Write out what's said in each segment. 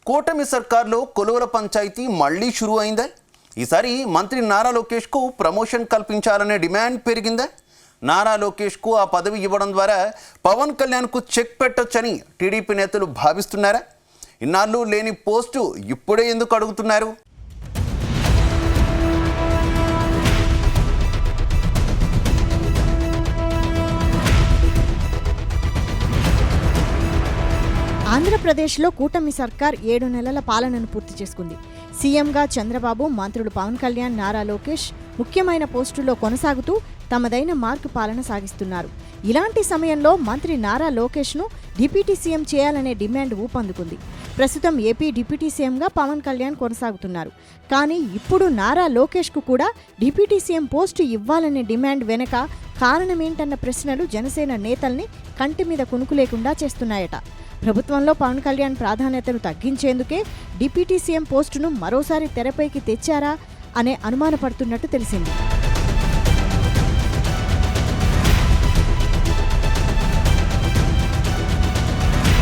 కూటమి సర్కార్లో కొలువుల పంచాయతీ మళ్లీ షురూ అయిందా? ఈసారి మంత్రి నారా లోకేష్కు ప్రమోషన్ కల్పించాలనే డిమాండ్ పెరిగిందా? నారా లోకేష్కు ఆ పదవి ఇవ్వడం ద్వారా పవన్ కళ్యాణ్కు చెక్ పెట్టొచ్చని టీడీపీ నేతలు భావిస్తున్నారా? ఇన్నాళ్ళు లేని పోస్టు ఇప్పుడే ఎందుకు అడుగుతున్నారు? ఆంధ్రప్రదేశ్లో కూటమి సర్కార్ 7 నెలల పాలనను పూర్తి చేసుకుంది. సీఎంగా చంద్రబాబు, మంత్రులు పవన్ కళ్యాణ్, నారా లోకేష్ ముఖ్యమైన పోస్టుల్లో కొనసాగుతూ తమదైన మార్కు పాలన సాగిస్తున్నారు. ఇలాంటి సమయంలో మంత్రి నారా లోకేష్ను డిప్యూటీ సీఎం చేయాలనే డిమాండ్ ఊపందుకుంది. ప్రస్తుతం ఏపీ డిప్యూటీ సీఎంగా పవన్ కళ్యాణ్ కొనసాగుతున్నారు. కానీ ఇప్పుడు నారా లోకేష్కు కూడా డిప్యూటీ సీఎం పోస్టు ఇవ్వాలనే డిమాండ్ వెనక కారణమేంటన్న ప్రశ్నలు జనసేన నేతల్ని కంటి మీద కునుకు లేకుండా చేస్తున్నాయట. ప్రభుత్వంలో పవన్ కళ్యాణ్ ప్రాధాన్యతను తగ్గించేందుకే డిప్యూటీ సీఎం పోస్టును మరోసారి తెరపైకి తెచ్చారా అనే అనుమానపడుతున్నట్టు తెలిసింది.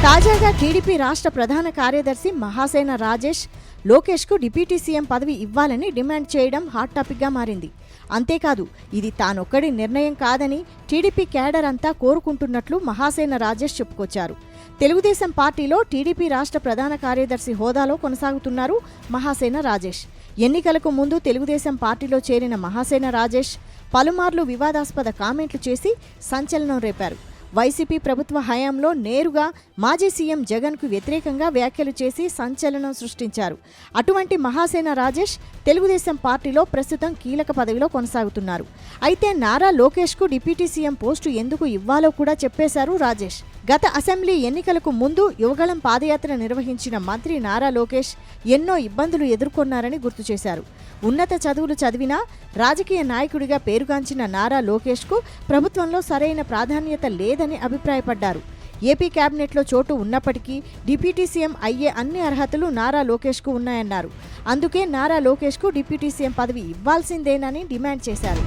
తాజాగా టీడీపీ రాష్ట్ర ప్రధాన కార్యదర్శి మహాసేన రాజేష్ లోకేష్కు డిప్యూటీ సీఎం పదవి ఇవ్వాలని డిమాండ్ చేయడం హాట్ టాపిక్గా మారింది. అంతేకాదు, ఇది తానొక్కడి నిర్ణయం కాదని టీడీపీ క్యాడర్ అంతా కోరుకుంటున్నట్లు మహాసేన రాజేష్ చెప్పుకొచ్చారు. తెలుగుదేశం పార్టీలో టీడీపీ రాష్ట్ర ప్రధాన కార్యదర్శి హోదాలో కొనసాగుతున్నారు మహాసేన రాజేష్. ఎన్నికలకు ముందు తెలుగుదేశం పార్టీలో చేరిన మహాసేన రాజేష్ పలుమార్లు వివాదాస్పద కామెంట్లు చేసి సంచలనం రేపారు. వైసీపీ ప్రభుత్వ హయాంలో నేరుగా మాజీ సీఎం జగన్కు వ్యతిరేకంగా వ్యాఖ్యలు చేసి సంచలనం సృష్టించారు. అటువంటి మహాసేన రాజేష్ తెలుగుదేశం పార్టీలో ప్రస్తుతం కీలక పదవిలో కొనసాగుతున్నారు. అయితే నారా లోకేష్కు డిప్యూటీ సీఎం పోస్టు ఎందుకు ఇవ్వాలో కూడా చెప్పేశారు రాజేష్. గత అసెంబ్లీ ఎన్నికలకు ముందు యువగళం పాదయాత్ర నిర్వహించిన మంత్రి నారా లోకేష్ ఎన్నో ఇబ్బందులు ఎదుర్కొన్నారని గుర్తు చేశారు. ఉన్నత చదువులు చదివినా రాజకీయ నాయకుడిగా పేరుగాంచిన నారా లోకేష్కు ప్రభుత్వంలో సరైన ప్రాధాన్యత లేదని అభిప్రాయపడ్డారు. ఏపీ కేబినెట్లో చోటు ఉన్నప్పటికీ డిప్యూటీ సీఎం అయ్యే అన్ని అర్హతలు నారా లోకేష్కు ఉన్నాయన్నారు. అందుకే నారా లోకేష్కు డిప్యూటీ సీఎం పదవి ఇవ్వాల్సిందేనని డిమాండ్ చేశారు.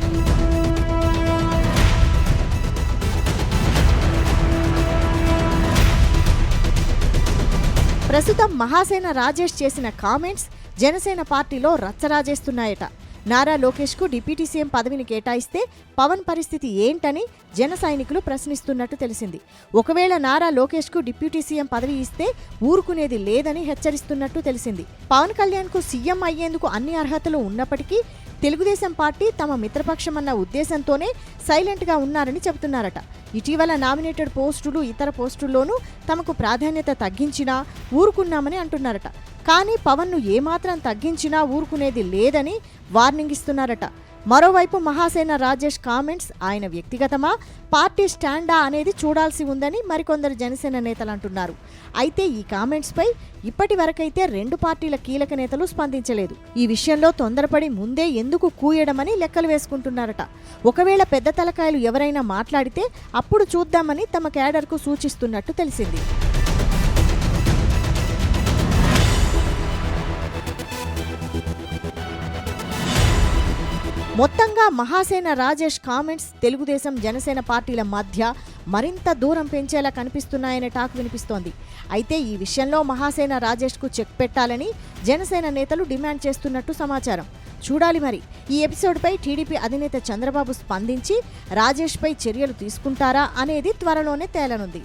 ప్రస్తుతం మహాసేన రాజేష్ చేసిన కామెంట్స్ జనసేన పార్టీలో రచ్చరాజేస్తున్నాయట. నారా లోకేష్కు డిప్యూటీ సీఎం పదవిని కేటాయిస్తే పవన్ పరిస్థితి ఏంటని జన సైనికులు ప్రశ్నిస్తున్నట్టు తెలిసింది. ఒకవేళ నారా లోకేష్కు డిప్యూటీ సీఎం పదవి ఇస్తే ఊరుకునేది లేదని హెచ్చరిస్తున్నట్టు తెలిసింది. పవన్ కళ్యాణ్కు సీఎం అయ్యేందుకు అన్ని అర్హతలు ఉన్నప్పటికీ తెలుగుదేశం పార్టీ తమ మిత్రపక్షమన్న ఉద్దేశంతోనే సైలెంట్గా ఉన్నారని చెబుతున్నారట. ఇటీవల నామినేటెడ్ పోస్టులు, ఇతర పోస్టుల్లోనూ తమకు ప్రాధాన్యత తగ్గించినా ఊరుకున్నామని అంటున్నారట. కానీ పవన్ను ఏమాత్రం తగ్గించినా ఊరుకునేది లేదని వార్నింగ్ ఇస్తున్నారట. మరోవైపు మహాసేన రాజేష్ కామెంట్స్ ఆయన వ్యక్తిగతమా, పార్టీ స్టాండా అనేది చూడాల్సి ఉందని మరికొందరు జనసేన నేతలు అంటున్నారు. అయితే ఈ కామెంట్స్పై ఇప్పటి వరకైతే 2 పార్టీల కీలక నేతలు స్పందించలేదు. ఈ విషయంలో తొందరపడి ముందే ఎందుకు కూయడమని లెక్కలు వేసుకుంటున్నారట. ఒకవేళ పెద్ద తలకాయలు ఎవరైనా మాట్లాడితే అప్పుడు చూద్దామని తమ క్యాడర్కు సూచిస్తున్నట్టు తెలిసింది. మొత్తంగా మహాసేన రాజేష్ కామెంట్స్ తెలుగుదేశం, జనసేన పార్టీల మధ్య మరింత దూరం పెంచేలా కనిపిస్తున్నాయనే టాక్ వినిపిస్తోంది. అయితే ఈ విషయంలో మహాసేన రాజేష్కు చెక్ పెట్టాలని జనసేన నేతలు డిమాండ్ చేస్తున్నట్టు సమాచారం. చూడాలి మరి. ఈ ఎపిసోడ్పై టీడీపీ అధినేత చంద్రబాబు స్పందించి రాజేష్పై చర్యలు తీసుకుంటారా అనేది త్వరలోనే తేలనుంది.